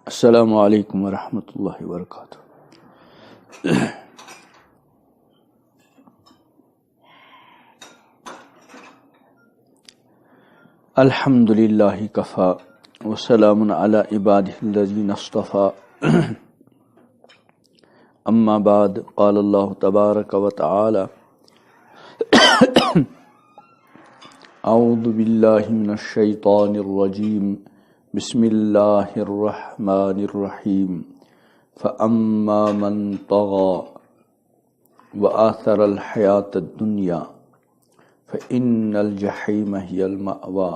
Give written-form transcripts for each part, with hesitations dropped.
السلام علیکم ورحمۃ اللہ وبرکاتہ۔ الحمد للہ کفا وسلام علی عبادہ الذین اصطفیٰ اما بعد قال اللہ تبارک وتعالی اعوذ باللہ من الشیطان الرجیم بسم اللہ الرحمن الرحیم فاما من طغى وآثر الحیاة الدنیا فإن الجحیم ہی المأوى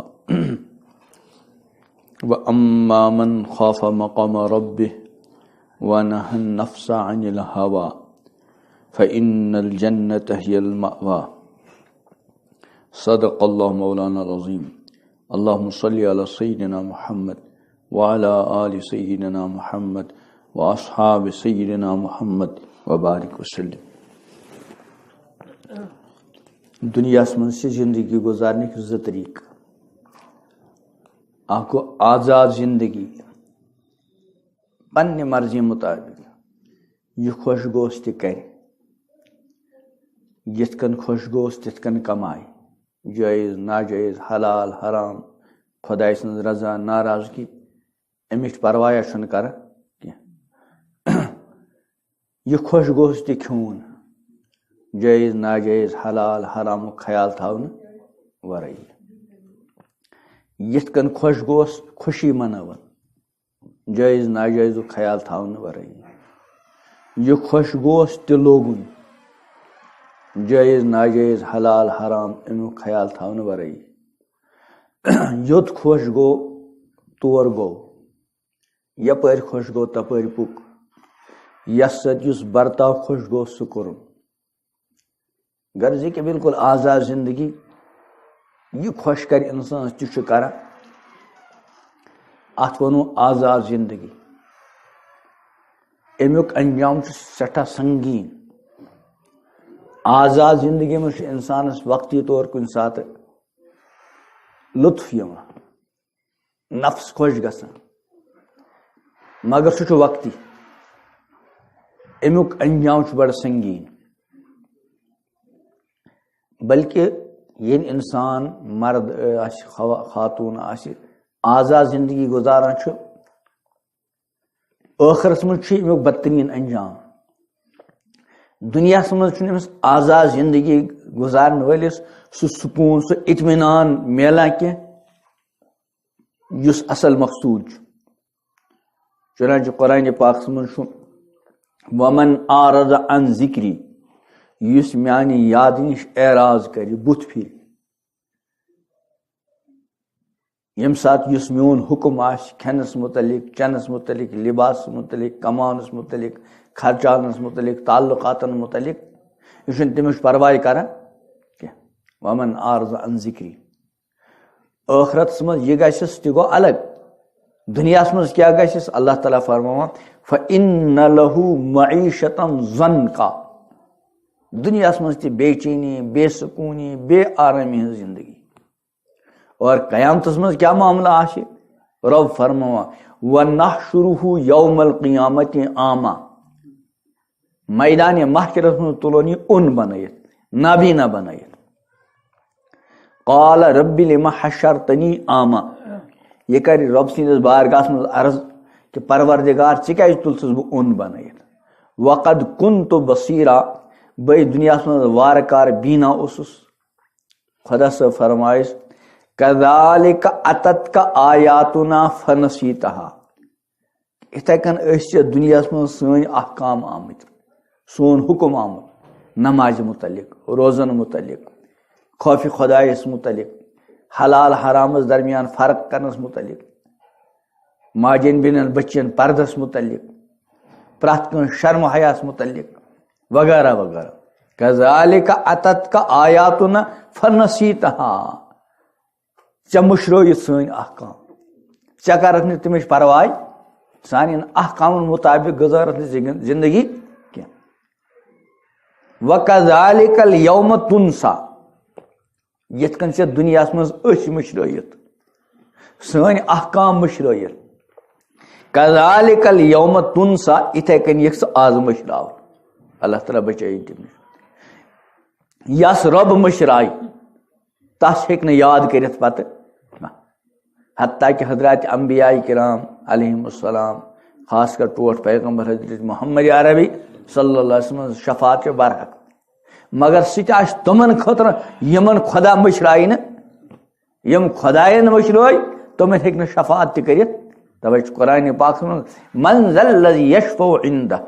وأما من خاف مقام ربه ونهى النفس عن الهوى فإن الجنة هي المأوى صدق الله مولانا العظيم اللهم صل على سيدنا محمد وعلى آل سيدنا محمد وأصحاب سيدنا محمد وبارك وسلم۔ دنیا من سے زندگی گزارنے کے زٕ طریقہ، اکھ گو آزاد زندگی پنہ مرضی مطابق، یہ خوش گوس تہ کرِ، یتھ کن خوش گوس تتھ کن کمائے، جائز ناجائز حلال حرام خدائے سن رضا ناراضگی امچ پرواہ چھن کران کی، یہ خوش گوس تہ کھیون جائز ناجائز حلال حرام خیال تھاون ورٲیی، یتھ کن خوش گوس خوشی مناون جائز ناجائز خیال تھاون ورٲیی، یہ خوش گوس تہ لوگن جائز ناجائز حلال حرام امیک خیال تھاون ورٲیی، یوت خوش گو تور گو، یپٲرۍ خوش گو تپٲرۍ پوٚک، یس سۭتۍ یُس برتاو خوش گو سُہ کوٚرُن، غرض یہ کہ بالکل آزاد زندگی یہ خوش کر انسان تہ چھُ کران، اتھ ونو آزاد زندگی، امیک انجام چھُ سٹھاہ سنگین۔ آزاد زندگی میں انسانس وقتی طور کن سات لطف یوان، نفس خوش گژھان، مگر سہ چھُ وقتی، امیک انجام چھُ بڑا سنگین۔ بلکہ یل انسان مرد آسہِ خاتون آسہِ آزاد زندگی گزاران چھُ، ٲخرس منٛز چھُ امیک بدترین انجام۔ دنیا مز امس آزاد زندگی گزارن ولس سہ سکون سہ اطمینان میلان کی یس اصل مقصود چھُ۔ چنانچہ قرآن پاک مز ومن اعرض عن ذکری، یس میانہ یاد نش اعراض کر بت پھر، یم سات یس میون حکم آس کھینس متعلق چنس متعلق لباس متعلق کمانس متعلق خرچانس متعلق تعلقاتن متعلق یہ تمس پرواہ کران کی، ومن اعرض عن ذکری۔ ٲخرتس مز یہ گژھس تہ گو الگ، دنیاس مز کیا گژھس اللہ تعالیٰ فرماوان فإن له معیشة ضنکا، دنیاس مز تہ بے چینی بے سکونی بے آرامی ہن زندگی، اور قیامتس مز کیا معاملہ آسہ رب فرماوان ونحشرہ یوم القیامت اعمیٰ، میدان محشرس من تلون یہ اون بنائت نابینا بنائت، قال رب لما حشرتنی اعمیٰ، یہ کر رب سندس بارگاہس مز عرض کہ پروردگار ژٕ کیازِ تُلتھس بہ اون بنائت، وقد کنت بصیرا، بے دنیاس مز وارٕ کار بینا اوسُس، خدا صاحب فرمائس کذالک اتتک آیاتنا فنسیتہا، اتھے کن ٲسۍ دنیاس مز سٲنۍ احکام آمٕتۍ، سون حکم آمت نماز متعلق روزن متعلق خوف خدایس متعلق حلال حرامس درمیان فرق کرنس متعلق ماجن بینن بچن پردس متعلق پرٛٮ۪تھ کٲنٛسہِ شرم حیاس متعلق وغیرہ وغیرہ، کذالک اتتک آیاتنا فنسیتہا، ژےٚ مٔشرٲیِتھ سٲنۍ احکام، ژےٚ کرکھ نہٕ تمِچ پرواہ، سانٮ۪ن احکامن مطابق گزارکھ نہٕ زندگی کینٛہہ۔ وَكَذَلِكَ الْيَوْمَ تُنسا، یتھ کن ژےٚ دنیاہس منٛز أسۍ مٔشرٲیِتھ سٲنۍ احکام مٔشرٲیِتھ، کذالک الیوم تنسا اتھے کن یک آز مشراو اللہ تعالیٰ بچائی تم یس رب مشرائی تس ہیکن یاد کرت پتہ حتیٰ کہ حضرات انبیاء کرام علیہم السلام خاص کر ٹوٹ پیغمبر حضرت محمد عربی صلی اللہ علیہ وسلم شفاعت کے برحق مگر سچ تمن خطر یمن خدا مشرائی نا یم خدائن مشروئی تمن ہیکن شفاعت تہ کرت توے قرآن پاک من ذا الذی یشفع عندہ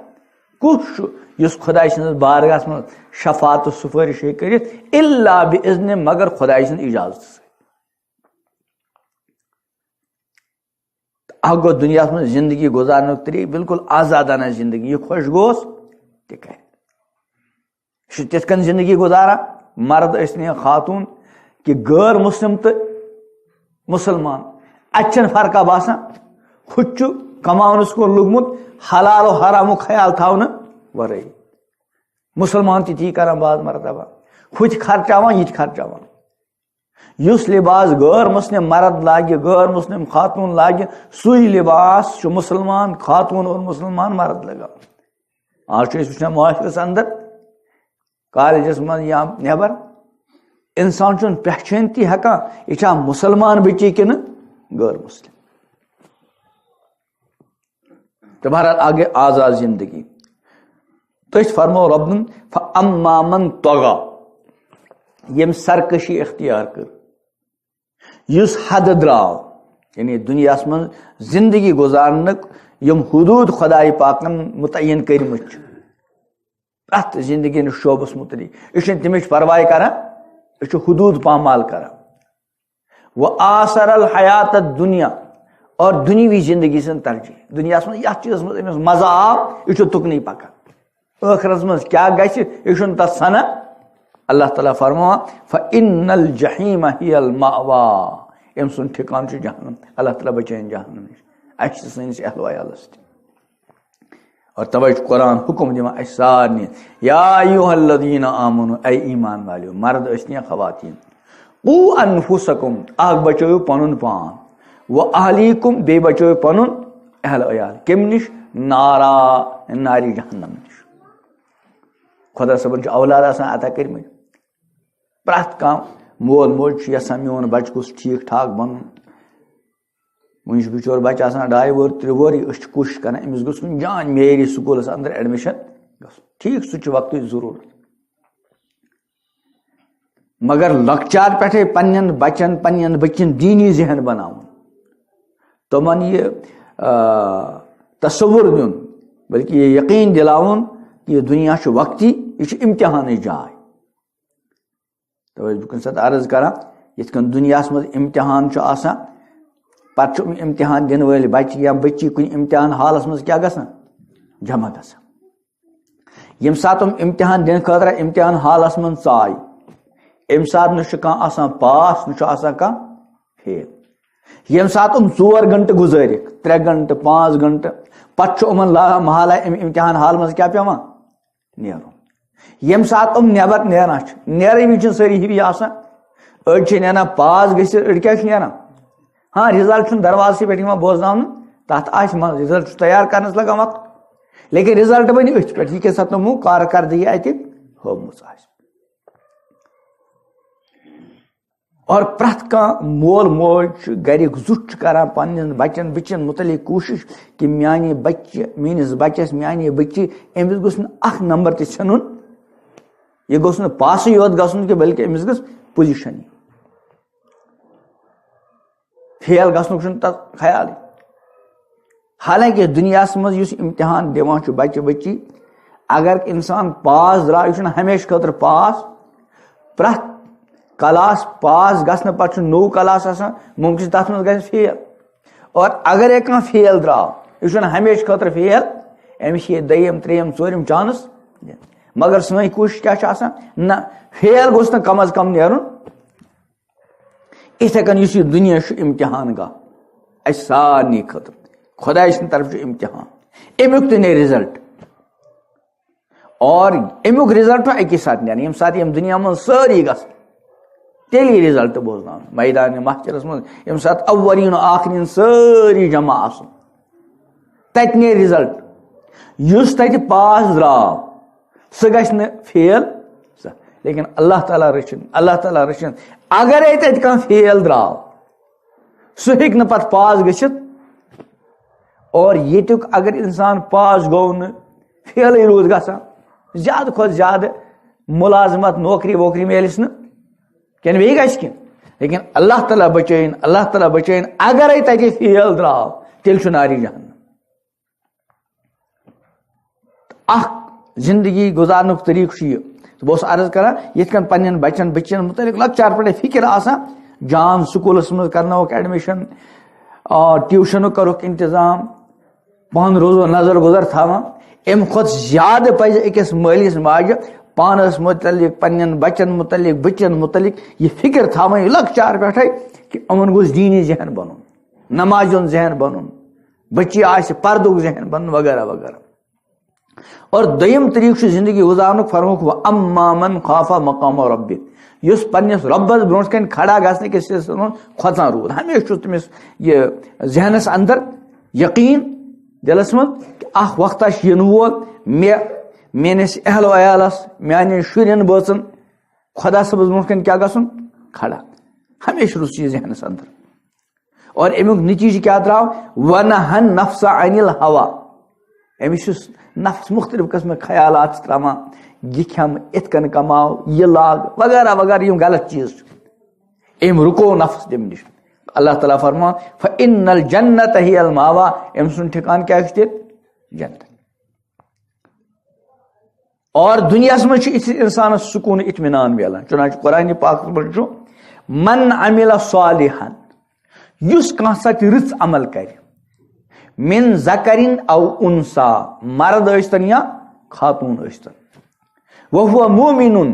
کس یس خدا سندس بارگاہس من شفاعت و سفارش کرت الا باذن مگر خدا سند اجازت سے اگ دنیا میں زندگی گزارنے طریق بالکل آزادانہ زندگی یہ خوش گوس تت کن زندگی گزارا مرد ٲسِن خاتون کہ غیر مسلم تو مسلمان اچھن فرقہ باسان خود کماونس کو لوگمت حلال و حرام خیال تھاؤن ورے مسلمان تی کران بعض مرتبہ خود خرچاوان یہ خرچاوان یس لباس غیر مسلم مرد لاگہ غیر مسلم خاتون لاگہ سوئی لباس مسلمان خاتون اور مسلمان مرد لگا آج وچان معاشرس اندر کالجس من یا نیبر انسان چون پہچانتی ہکان یہ مسلمان بچی کن غیر مسلم تو بہرحال آگے آزاد زندگی تس فرمو ربن فاما من طغى یم سرکشی اختیار کر یس حد دراو یعنی دنیا من زندگی گزارنک یم حدود خدای پاکن متعین کرمت پرت زندگی شعبس متعلق یہ تمچ پرواہ کران یہ حدود پامال کران و آثر الحیات الدنیا اور دنیوی زندگی سن ترجیح دنیا من یت چیز امس مزہ آو یہ تکنی پکان ٲخرس من کیا گژھِ یہ تس سنان اللہ تعالیٰ فرماوان فإن الجحیم ہی المأوى ام سن ٹھکان جہنم اللہ تعالیٰ بچائن جہنم نش اچھ سنس اہل ویالس اور توجہ قرآن حکم دِوان اَسہِ سارنٕے یا ایھا الذین آمنوا اے ایمان والیو مرد ٲسِن یا خواتین قوا انفسکم اکھ بچٲیِو پنُن پان و اہلیکم بیٚیہِ بچٲیِو پنُن اہل عیال کمہِ نش نارا ناری جہنم نش خدا صٲبن چھُ اولاد آسان عطا کٔرمٕتۍ پرٛٮ۪تھ کانٛہہ مول موج چھُ یژھان میون بچہ گوٚژھ ٹھیٖک ٹھاک بنُن وۄنۍ چھُ بچور بچہ آسان 2 وُہُر 3 وُہُر أسۍ چھِ کوٗشش کران أمِس گوٚژھ کُنہِ جان معیٲری سکوٗلس اندر ایڈمِشن گژھُن ٹھیٖک سُہ چھُ وقتٕچ ضروٗرت مگر لۄکچار پٮ۪ٹھے پننٮ۪ن بچن پننٮ۪ن بچن دیٖنی ذہن بناوُن تِمن یہِ تصور دیُن بلکہ یہ یقین دلاوُن کہ یہ دنیا چھُ وقتی یہ چھُ امتحانٕچ جاے توے بہٕ کُنہِ ساتہٕ عرض کران یِتھ کٔنۍ دُنیاہس منٛز امتحان چھُ آسان پتہٕ چھُ امتحان دِنہٕ وٲلۍ بچہِ یا بچی کُنہِ امتحان حالس منٛز کیاہ گژھان جمع گژھان ییٚمہِ ساتہٕ تِم امتحان دِنہٕ خٲطرٕ امتحان حالس منٛز ژاے امہِ ساتہٕ نہ چھُ کانٛہہ آسان پاس نہ چھُ آسان کانٛہہ فیل ییٚمہِ ساتہٕ تِم 4 گھنٹہٕ گُزٲرِکھ 3 گھنٹہٕ 5 گھنٹہٕ پتہٕ چھُ یِمن محالہ امہِ امتحان حال منٛز کیاہ پیوان نیرُن ییٚمہِ ساتہٕ تِم نیبر نیران چھِ نیرن وِزِ چھِنہٕ سٲری ہِوی آسان أڑۍ چھِ نیران پاس گٔژھِتھ أڑۍ کیاہ چھِ نیران ہاں رِزلٹ چھُنہٕ دروازسٕے پٮ۪ٹھ یِوان بوزناونہٕ تتھ آسہِ منٛز رِزلٹ چھُ تیار کرنس لگان وقت لیکن رِزلٹ بنہِ أتھۍ پٮ۪ٹھ یہِ کیٛاہ سا تِمو کارکردگی اتہِ ہٲومٕژ آسہِ اور پرٛٮ۪تھ کانٛہہ مول موج چھُ گرِکۍ زُٹھ چھُ کران پننٮ۪ن بچن بچن متعلق کوٗشش کہِ میانہِ بچہِ میٲنِس بچس میانہِ بچی أمِس گوٚژھ نہٕ اکھ نمبر تہِ ژھِنُن یہ گوٚژھ نہٕ پاسٕے یوت گژھُن کہِ بلکہِ أمِس گٔژھ پُزِشن یِنۍ فیل گژھنُک چھُنہٕ تتھ خیالٕے حالانکہ دُنیاہس منٛز یُس امتحان دِوان چھُ بچہِ بچی اگر انسان پاس درٛاو یہِ چھُنہٕ ہمیشہٕ خٲطرٕ پاس پرٛٮ۪تھ کلاس پاس گژھنہٕ پتہٕ چھُ نوٚو کلاس آسان ممکن چھُ تتھ منٛز گژھِ فیل اور اگرے کانٛہہ فیل درٛاو یہِ چھُنہٕ ہمیشہٕ خٲطرٕ فیل أمِس چھِ یہِ 2یم 3یم 4یم چانس مگر سٲنۍ کوٗشش کیاہ چھِ آسان نہ فیل گوٚژھ نہٕ کم از کم نیرُن یِتھے کٔنۍ یُس یہِ دُنیا چھُ امتحان گاہ اَسہِ سارنٕے خٲطرٕ خۄداے سٕنٛدِ طرفہٕ چھُ امتحان امیُک تہِ نیرِ رِزلٹ اور امیُک رِزلٹ چھُ اَکی ساتہٕ نیران ییٚمہِ ساتہٕ یِم دُنیا منٛز سٲری گژھن تیٚلی رِزلٹ بوزناونہٕ میدانِ محشرس منٛز ییٚمہِ ساتہٕ اولین و آخرین سٲری جمع آسُن تت نیر رِزلٹ یُس تتہِ پاس درٛاو سُہ گژھِ نہٕ فیل لیکن اللہ تعالیٰ رٔچھِنۍ اگرے تتہِ کانٛہہ فیل درٛاو سُہ ہیٚکہِ نہٕ پتہٕ پاس گٔژھِتھ اور ییٚتیُک اگر انسان پاس گوٚو نہٕ فیلٕے روٗد گژھان زیادٕ کھۄتہٕ زیادٕ مُلازمت نوکری ووکری میلٮ۪س نہٕ کِنہٕ بیٚیہِ گژھِ کینٛہہ لیکن اللہ تعالیٰ بچٲیِن اگرے تتہِ فیل درٛاو تیٚلہِ چھُ ناری جہنم. اکھ زندگی گزارنُک طریقہٕ چھُ یہِ بہٕ اوسُس عرض کران یِتھ کٔنۍ پننٮ۪ن بچن متعلق لۄکچار پٮ۪ٹھے فکر آسان جان سکوٗلس منٛز کرناوُکھ ایڈمِشن ٹیوٗشنُک کروکھ انتظام پانہٕ روزو نظر گُزر تھاوان امہِ کھۄتہٕ زیادٕ پزِ أکِس مٲلِس ماجہِ پانس متعلق پننٮ۪ن بچن متعلق بچن متعلق یہِ فکر تھاوٕنۍ لۄکچار پٮ۪ٹھے کہِ یِمن گوٚژھ دیٖنی ذہن بنُن نمازِ ہُنٛد ذہن بنُن بچی آسہِ پردُک ذہن بنُن وغیرہ وغیرہ. اور دوٚیِم طریقہٕ چھُ زندگی گُزارنُک فرمووُکھ وَأَمَّا مَنْ خَافَ مَقَامَ رَبِّهِ یُس پننِس رۄبس برونٛٹھ کَنہِ کھڑا گژھنہٕ کِس سلسلس منٛز کھۄژان روٗد ہمیشہِ چھُ تٔمِس یہِ ذہنس اندر یقیٖن دِلس منٛز کہِ اکھ وقتہ چھُ یِنہٕ وول میٲنِس اہل و عیالس میانٮ۪ن شُرٮ۪ن بٲژن خۄدا صٲبس برونٛٹھ کَنہِ کیٛاہ گژھُن کھڑا ہمیشہِ روٗز یہِ ذہنس اندر اور امیُک نتیٖجہٕ کیٛاہ درٛاو وَنَہَا النَّفْسَ عَنِ الْهَوَىٰ أمِس چھُ نفس مختلف قسمٕکۍ خیالات چھِ تراوان یہِ کھٮ۪مہٕ یِتھ کٔنۍ کماو یہِ لاگ وغیرہ وغیرہ یِم غلط چیٖز چھِ أمۍ رُکو نفس تمہِ نِش اللہ تعالیٰ فرمان فَإِنَّ الْجَنَّةَ هِيَ الْمَأْوَىٰ أمۍ سُنٛد ٹھِکان کیٛاہ چھُ تیٚلہِ جنت. اور دُنیاہس منٛز چھُ یِتھِس اِنسانس سکوٗن اطمینان میلان چُنانچہ قرآنِ پاکس منٛز چھُ من عمل صالحا یُس کانٛہہ سا تہِ رٕژ عمل کرِ من ذکرن او انسا مرد ٲسۍتن یا خاتوٗن ٲسۍتن وہو مومِنُن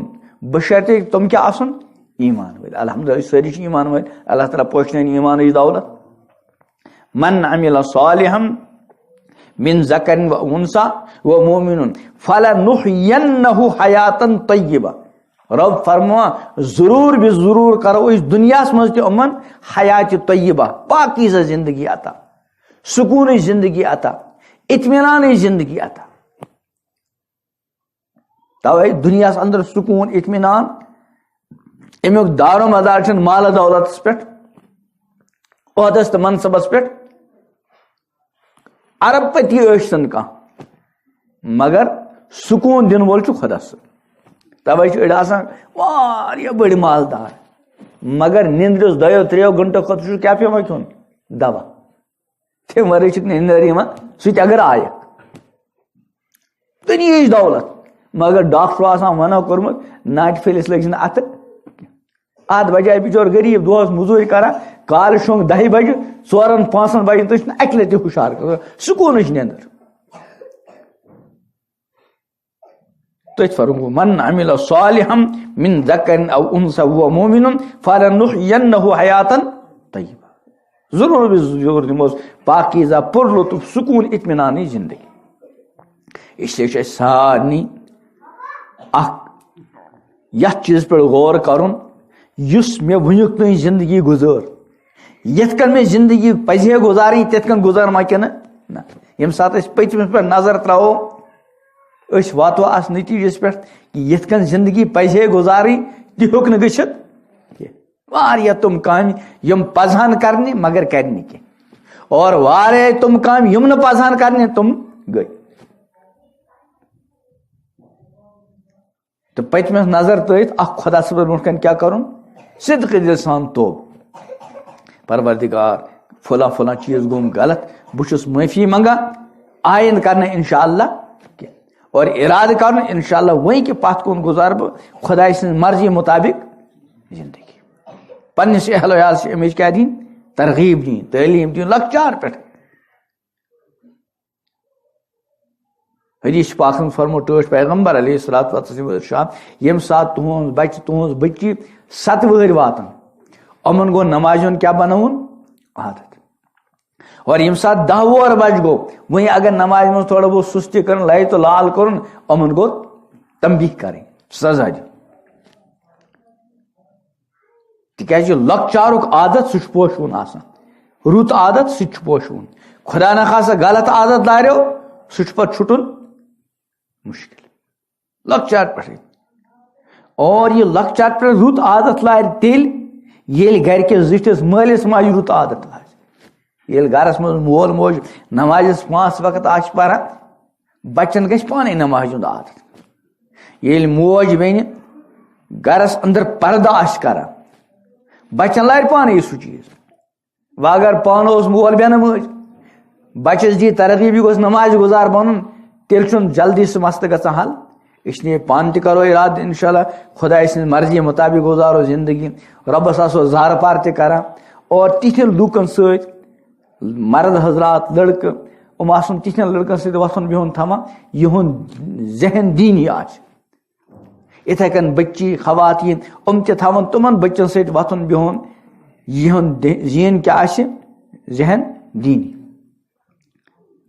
بشرطے تِم کیٛاہ آسُن ایمان وٲلۍ الحمدللہ أسۍ سٲری چھِ ایمان وٲلۍ اللہ تعالیٰ پوشنٲوِن ایمانٕچ دولت. من عمل صالحا من ذکرن و انسا و مومِنُن فلنحینہ حیاتن طیبہ رب فرماوان ضروٗر بہِ ضروٗر کرو أسۍ دُنیاہس منٛز تہِ یِمن حیاتِ طیبہ پاکیٖزہ زندگی عطا سکوٗنٕچ زندگی عطا اطمینانٕچ زندگی عطا. توے دُنیاہس اندر سکوٗن اطمینان امیُک دار و مدار چھُنہٕ مالہٕ دولتس پٮ۪ٹھ عہدس تہٕ منصبس پٮ۪ٹھ ارب پتی ٲسۍتن کانٛہہ مگر سکوٗن دِنہٕ وول چھُ خۄدا صٲب. توے چھِ أڑۍ آسان واریاہ بٔڑۍ مالدار مگر نِندرِس 2-3 گنٹو خٲطرٕ چھُ کیٛاہ پیوان کھیوٚن دوا تمہِ ورٲے چھُکھ نہٕ نِندٕر یِوان سُہ تہِ اگر آیکھ دُنیہٕچ دولت مگر ڈاکٹرو آسان وَنو کوٚرمُت ناٹہِ پھٔلِس لٔگۍ نہٕ اَتھٕ اَتھ بجاے بِچور غریٖب دۄہس موٚزوٗرۍ کران کالہٕ شۄنٛگ 10 بجہِ 4-5 بجن تہِ چھُنہٕ اَکہِ لٹہِ ہُشار کران سکوٗنٕچ نِندٕر. تٔتھۍ فرموو من عمل صالحا من ذکرن او انثى وهو مؤمن فلنحینہ حیاتن طیبہ ضروٗر ضروٗر دِموس پاکیٖزہ پُر لطف سکوٗن اطمینانٕچ زندگی. اس لیے چھُ اَسہِ سارنٕے اکھ یتھ چیٖزس پٮ۪ٹھ غور کرُن یُس مےٚ وُنیُک تانۍ زندگی گُزٲر یِتھ کٔنۍ مےٚ زندگی پزِ ہے گُزارٕنۍ تِتھ کٔنۍ گُزار ما کِنہٕ نہ. ییٚمہِ ساتہٕ أسۍ پٔتمِس پٮ۪ٹھ نظر تراوو أسۍ واتو اتھ نتیٖجس پٮ۪ٹھ کہِ یِتھ کٔنۍ زندگی پزِ ہے گُزارٕنۍ تہِ ہیوٚک نہٕ گٔژھِتھ کینٛہہ. واریاہ تِم کامہِ یِم پزہن کرنہِ مگر کرِ نہٕ کینٛہہ اور واریاہ تِم کامہِ یِم نہٕ پزہن کرنہِ تِم گٔے. تہٕ پٔتمِس نظر ترٲیِتھ اکھ خۄدا صٲبس برونٛٹھ کَنہِ کیٛاہ کرُن صدقہٕ دِل سان توبہٕ پروردگار فلاں فلاں چیٖز گوٚم غلط بہٕ چھُس معٲفی منگان آیندٕ کرنہٕ انشاء اللہ کینٛہہ اور ارادٕ کرُن انشاء اللہ وۄنۍ کہِ پتھ کُن گُزارٕ بہٕ خۄداے سٕنٛز مرضی مُطابق زندگی. پننِس اہل عیالس چھِ امِچ کیٛاہ دِنۍ ترغیٖب دِنۍ تعلیٖم دِنۍ لۄکچار پٮ۪ٹھ. حدیث پاکس منٛز فرمو ٹٲٹھ پیغمبر علیہ الصلوۃ والسلام ارشاد ییٚمہِ ساتہٕ تُہنٛد بچہِ تُہنٛز بٔچی 7 وٕہٕرۍ واتن یِمن گوٚو نمازِ ہُنٛد کیٛاہ بناوُن عادت اور ییٚمہِ ساتہٕ 10 وُہر بچہِ گوٚو وۄنۍ اگر نمازِ منٛز تھوڑا بہت سُستی کرٕنۍ لایہِ تہٕ لال کوٚرُن یِمن گوٚو تنبیہ کرٕنۍ سزا دِیُن تِکیٛازِ لۄکچارُک عادت سُہ چھُ پوشوُن آسان رُت عادت سُہ تہِ چھُ پوشوُن خدا نخواستہ غلط عادت لاریو سُہ چھُ پتہٕ چھُٹُن مشکل لۄکچار پٮ۪ٹھٕے اور یہِ لۄکچار پٮ۪ٹھ رُت عادت لارِ تیٚلہِ ییٚلہِ گرِکِس زِٹھِس مٲلِس ماجہِ رُت عادت لاگہِ ییٚلہِ گرس منٛز مول موج نمازس 5 وقت آسہِ پران بچن گژھِ پانے نمازِ ہُنٛد عادت ییٚلہِ موج بیٚنہِ گرس اندر پردٕ آسہِ کران بچن لارِ پانے سُہ چیٖز وۄنۍ اگر پانہٕ اوس مول بیٚنہٕ مٲج بچس دی ترغیب یہِ گوٚژھ نمازِ گُزار بنُن تیٚلہِ چھُنہٕ جلدی سُہ مسلہٕ گژھان حل اس لیے پانہٕ تہِ کرو ارادٕ انشاءاللہ خۄداے سٕنٛزِ مرضی مطابق گُزارو زندگی رۄبس آسو زارٕ پار تہِ کران اور تِتھٮ۪ن لوٗکن سۭتۍ مرد حضرات لڑکہٕ یِم آسن تِتھٮ۪ن لڑکن سۭتۍ وۄتھُن بِہُن تھاوان یِہُنٛد ذہن دیٖنی آسہِ یِتھے کٔنۍ بچی خواتیٖن یِم تہِ تھاوان تِمن بچن سۭتۍ وۄتھُن بِہُن یِہُنٛد ذہن کیاہ آسہِ ذہن دیٖنی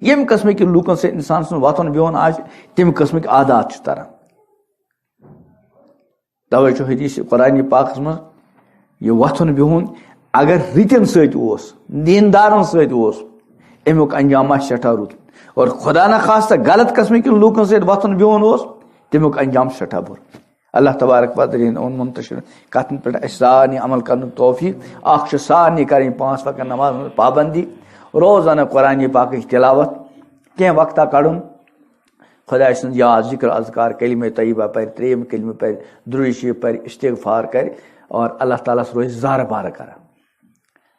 ییٚمہِ قٕسمٕکۍ لوٗکن سۭتۍ انسان سُنٛد وۄتھُن بِہُن آسہِ تمہِ قٕسمٕکۍ عادات چھِ تران توے چھُ حدیث قرآنِ پاکس منٛز یہِ وۄتھُن بِہُن اگر رٕتٮ۪ن سۭتۍ اوس دیندارن سۭتۍ اوس امیُک انجام آسہِ سٮ۪ٹھاہ رُت اور خدا نخواستہ غلط قٕسمٕکۍ لوٗکن سۭتۍ وۄتھُن بِہُن اوس تمیُک انجام سٮ۪ٹھاہ بُرٕ اللہ تبارک وتعالٰی اوٚن منتشر کتھن پٮ۪ٹھ اسہِ سارنٕے عمل کرنُک توفیٖق اکھ چھِ سارنٕے کرٕنۍ 5 وقت نماز ہٕنٛز پابندی روزانہ قرآنِ پاکٕچ تلاوت کینٛہہ وقتہ کڑُن خۄداے سٕنٛز یاد ذکر اذکار کلمہ طیبہ پرِ 3 کلمہٕ پرِ درود شریف پرِ استغفار کرِ اور اللہ تعالیٰ ہس روزِ زارٕ بارٕ کران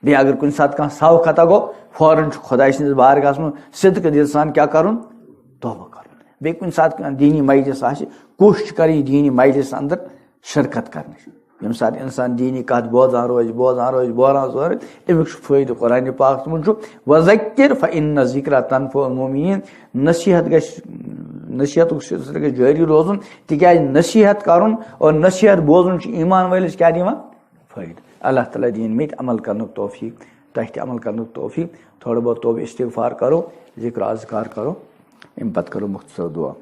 بیٚیہِ اگر کُنہِ ساتہٕ کانٛہہ ساو خطا گوٚو فوراً چھُ خۄداے سٕنٛدِس بارگاہس منٛز صدقہٕ دِل سان کیاہ کرُن توبہ کرُن بیٚیہِ کُنہِ ساتہٕ کانٛہہ دیٖنی مجلس آسہِ کوٗشش کرٕنۍ دیٖنی مجلس اندر شرکت کرنٕچ ییٚمہِ ساتہٕ انسان دیٖنی کتھ بوزان روزِ امیُک چھُ فٲیدٕ قرآنِ پاکس منٛز چھُ وذکر فإن الذکریٰ تنفع المؤمنین نصیحت نصیحتُک سلسلہٕ گژھِ جٲری روزُن تِکیازِ نصیحت کرُن اور نصیحت بوزُن چھُ ایمان وٲلِس کیاہ دِوان فٲیدٕ اللہ تعالیٰ دِیِن مےٚ تہِ عمل کرنُک توفیٖق تۄہہِ تہِ عمل کرنُک توفیٖق تھوڑا بہت توبہ استغفار کرو ذکر اذکار کرو امہِ پتہٕ کرو مختصر دعا